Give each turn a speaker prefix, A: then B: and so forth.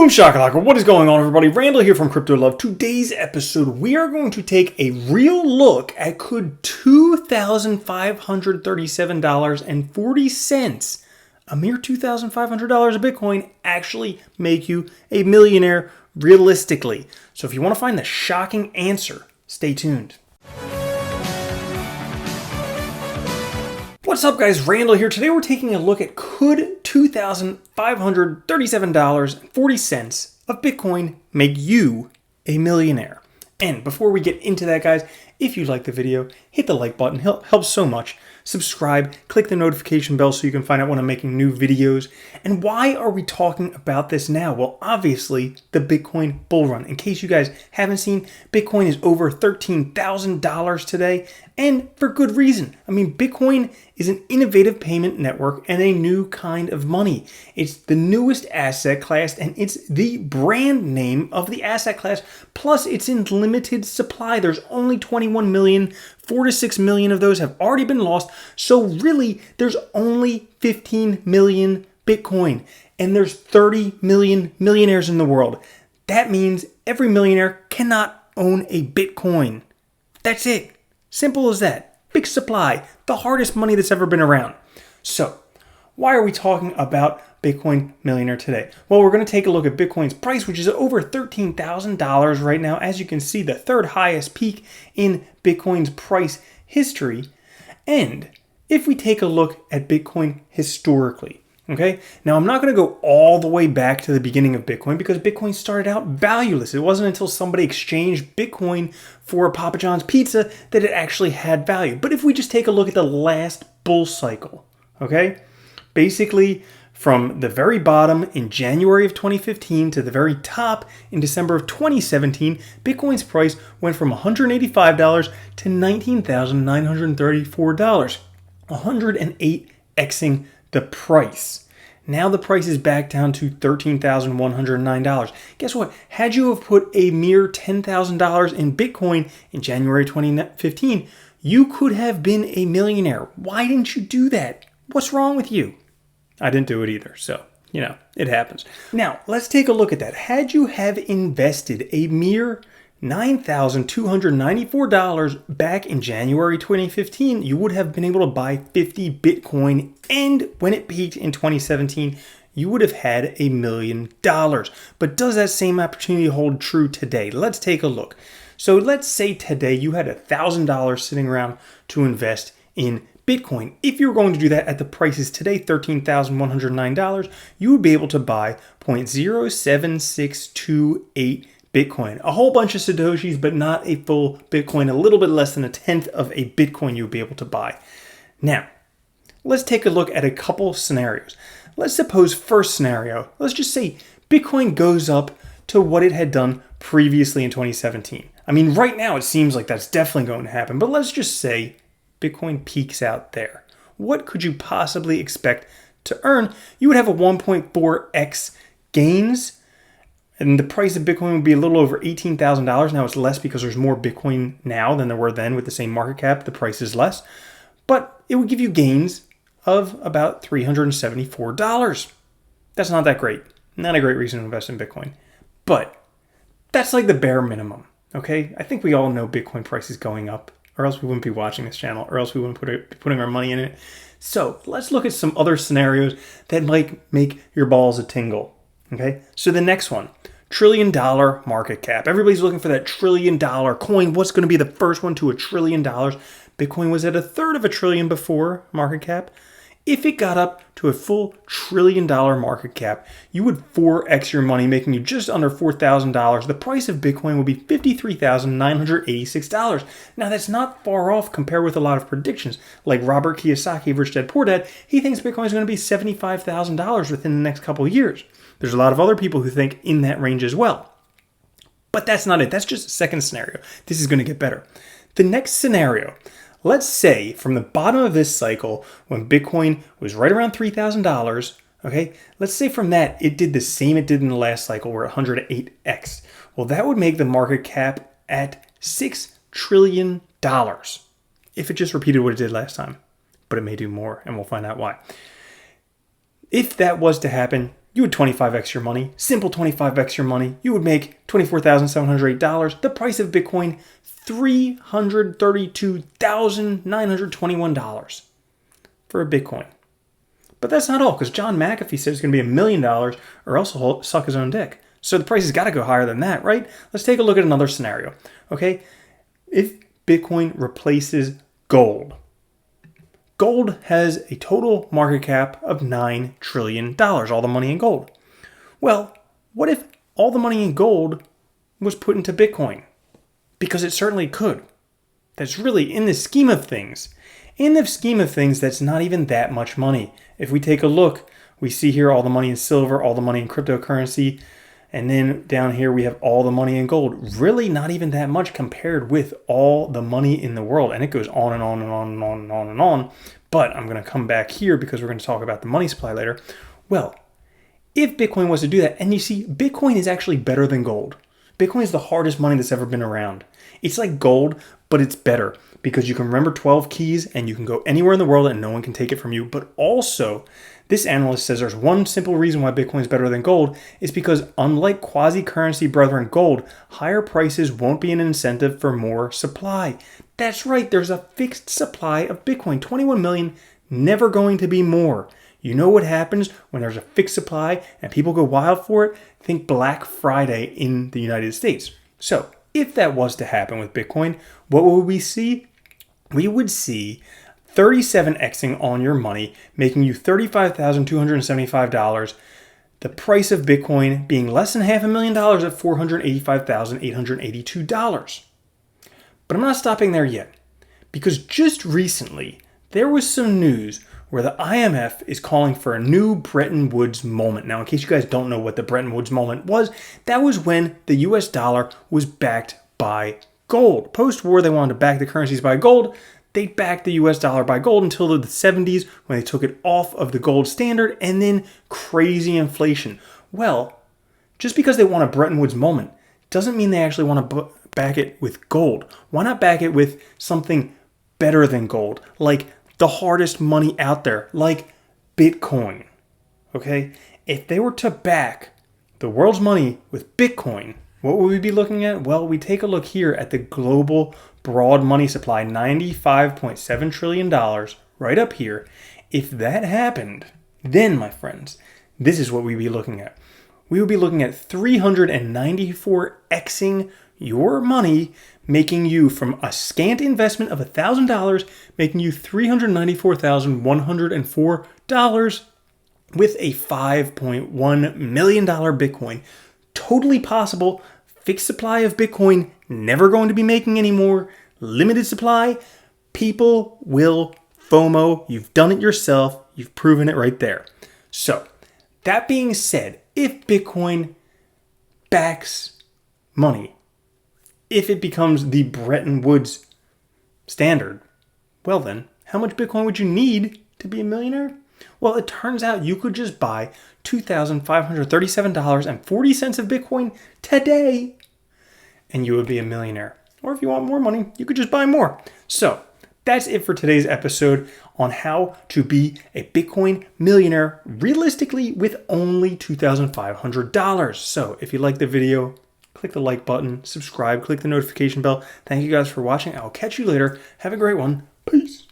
A: Boom shakalaka, what is going on everybody? Randall here from Crypto Love. Today's episode, we are going to take a real look at could $2,537.40, a mere $2,500 of Bitcoin, actually make you a millionaire realistically. So if you want to find the shocking answer, stay tuned. What's up guys, Randall here. Today we're taking a look at could $2,537.40 of Bitcoin make you a millionaire? And before we get into that guys, if you like the video, hit the like button, helps so much. Subscribe, click the notification bell so you can find out when I'm making new videos. And why are we talking about this now? Well, obviously the Bitcoin bull run. In case you guys haven't seen, Bitcoin is over $13,000 today, and for good reason. I mean, Bitcoin is an innovative payment network and a new kind of money. It's the newest asset class and it's the brand name of the asset class. Plus it's in limited supply. There's only 21 million, 4 to 6 million of those have already been lost. So really there's only 15 million Bitcoin and there's 30 million millionaires in the world. That means every millionaire cannot own a Bitcoin. That's it. Simple as that. Big supply, the hardest money that's ever been around. So, why are we talking about Bitcoin Millionaire today? Well, we're going to take a look at Bitcoin's price, which is over $13,000 right now. As you can see, the third highest peak in Bitcoin's price history. And if we take a look at Bitcoin historically, okay? Now, I'm not going to go all the way back to the beginning of Bitcoin because Bitcoin started out valueless. It wasn't until somebody exchanged Bitcoin for Papa John's pizza that it actually had value. But if we just take a look at the last bull cycle, okay? Basically, from the very bottom in January of 2015 to the very top in December of 2017, Bitcoin's price went from $185 to $19,934, 108xing the price. Now the price is back down to $13,109. Guess what? Had you have put a mere $10,000 in Bitcoin in January 2015, you could have been a millionaire. Why didn't you do that? What's wrong with you? I didn't do it either, so, you know, it happens. Now, let's take a look at that. Had you have invested a mere $9,294 back in January 2015, you would have been able to buy 50 Bitcoin, and when it peaked in 2017, you would have had $1 million. But does that same opportunity hold true today? Let's take a look. So let's say today you had $1,000 sitting around to invest in Bitcoin. If you're going to do that at the prices today, $13,109, you would be able to buy 0.07628 Bitcoin. A whole bunch of Satoshis, but not a full Bitcoin, a little bit less than a tenth of a Bitcoin you'll be able to buy. Now, let's take a look at a couple scenarios. Let's suppose first scenario, let's just say Bitcoin goes up to what it had done previously in 2017. I mean, right now it seems like that's definitely going to happen, but let's just say Bitcoin peaks out there. What could you possibly expect to earn? You would have a 1.4x gains, and the price of Bitcoin would be a little over $18,000. Now it's less because there's more Bitcoin now than there were then with the same market cap. The price is less, but it would give you gains of about $374. That's not that great. Not a great reason to invest in Bitcoin, but that's like the bare minimum, okay? I think we all know Bitcoin price is going up, or else we wouldn't be watching this channel, or else we wouldn't be putting our money in it. So let's look at some other scenarios that might make your balls a tingle. Okay, so the next one, $1 trillion market cap. Everybody's looking for that $1 trillion coin. What's going to be the first one to $1 trillion? Bitcoin was at a third of a trillion before market cap. If it got up to a full $1 trillion market cap, you would 4x your money, making you just under $4,000. The price of Bitcoin would be $53,986. Now that's not far off compared with a lot of predictions. Like Robert Kiyosaki of Rich Dad Poor Dad, he thinks Bitcoin is going to be $75,000 within the next couple of years. There's a lot of other people who think in that range as well. But that's not it. That's just a second scenario. This is going to get better. The next scenario, let's say from the bottom of this cycle, when Bitcoin was right around $3,000, okay, let's say from that, it did the same it did in the last cycle where 108x. Well, that would make the market cap at $6 trillion if it just repeated what it did last time. But it may do more, and we'll find out why. If that was to happen, you would 25x your money, simple 25x your money. You would make $24,708. The price of Bitcoin, $332,921 for a Bitcoin. But that's not all, because John McAfee said it's going to be $1 million or else he'll suck his own dick. So the price has got to go higher than that, right? Let's take a look at another scenario, okay? If Bitcoin replaces gold, gold has a total market cap of $9 trillion, all the money in gold. Well, what if all the money in gold was put into Bitcoin? Because it certainly could. That's really, in the scheme of things, that's not even that much money. If we take a look, we see here all the money in silver, all the money in cryptocurrency, and then down here we have all the money in gold. Really not even that much compared with all the money in the world. And it goes on and on and on and on and on and on. But I'm going to come back here because we're going to talk about the money supply later. Well, if Bitcoin was to do that, and you see, Bitcoin is actually better than gold. Bitcoin is the hardest money that's ever been around. It's like gold, but it's better because you can remember 12 keys and you can go anywhere in the world and no one can take it from you. But also, this analyst says there's one simple reason why Bitcoin is better than gold is because unlike quasi-currency brethren gold, higher prices won't be an incentive for more supply. That's right, there's a fixed supply of Bitcoin, 21 million, never going to be more. You know what happens when there's a fixed supply and people go wild for it? Think Black Friday in the United States. So, if that was to happen with Bitcoin, what would we see? We would see 37xing on your money, making you $35,275. The price of Bitcoin being less than $500,000 at $485,882. But I'm not stopping there yet, because just recently there was some news where the IMF is calling for a new Bretton Woods moment. Now, in case you guys don't know what the Bretton Woods moment was, that was when the US dollar was backed by gold. Post-war, they wanted to back the currencies by gold. They backed the US dollar by gold until the 70s when they took it off of the gold standard, and then crazy inflation. Well, just because they want a Bretton Woods moment doesn't mean they actually want to back it with gold. Why not back it with something better than gold, like the hardest money out there, like Bitcoin? Okay? If they were to back the world's money with Bitcoin, what would we be looking at? Well, we take a look here at the global broad money supply, $95.7 trillion, right up here. If that happened, then, my friends, this is what we'd be looking at. We would be looking at 394xing your money, making you from a scant investment of $1,000, making you $394,104 with a $5.1 million Bitcoin. Totally possible. Fixed supply of Bitcoin, never going to be making any more. Limited supply. People will FOMO. You've done it yourself. You've proven it right there. So, that being said, if Bitcoin backs money, if it becomes the Bretton Woods standard, well then, how much Bitcoin would you need to be a millionaire? Well, it turns out you could just buy $2,537.40 of Bitcoin today, and you would be a millionaire. Or if you want more money, you could just buy more. So, that's it for today's episode on how to be a Bitcoin millionaire realistically with only $2,500. So, if you like the video, click the like button, subscribe, click the notification bell. Thank you guys for watching. I'll catch you later. Have a great one. Peace.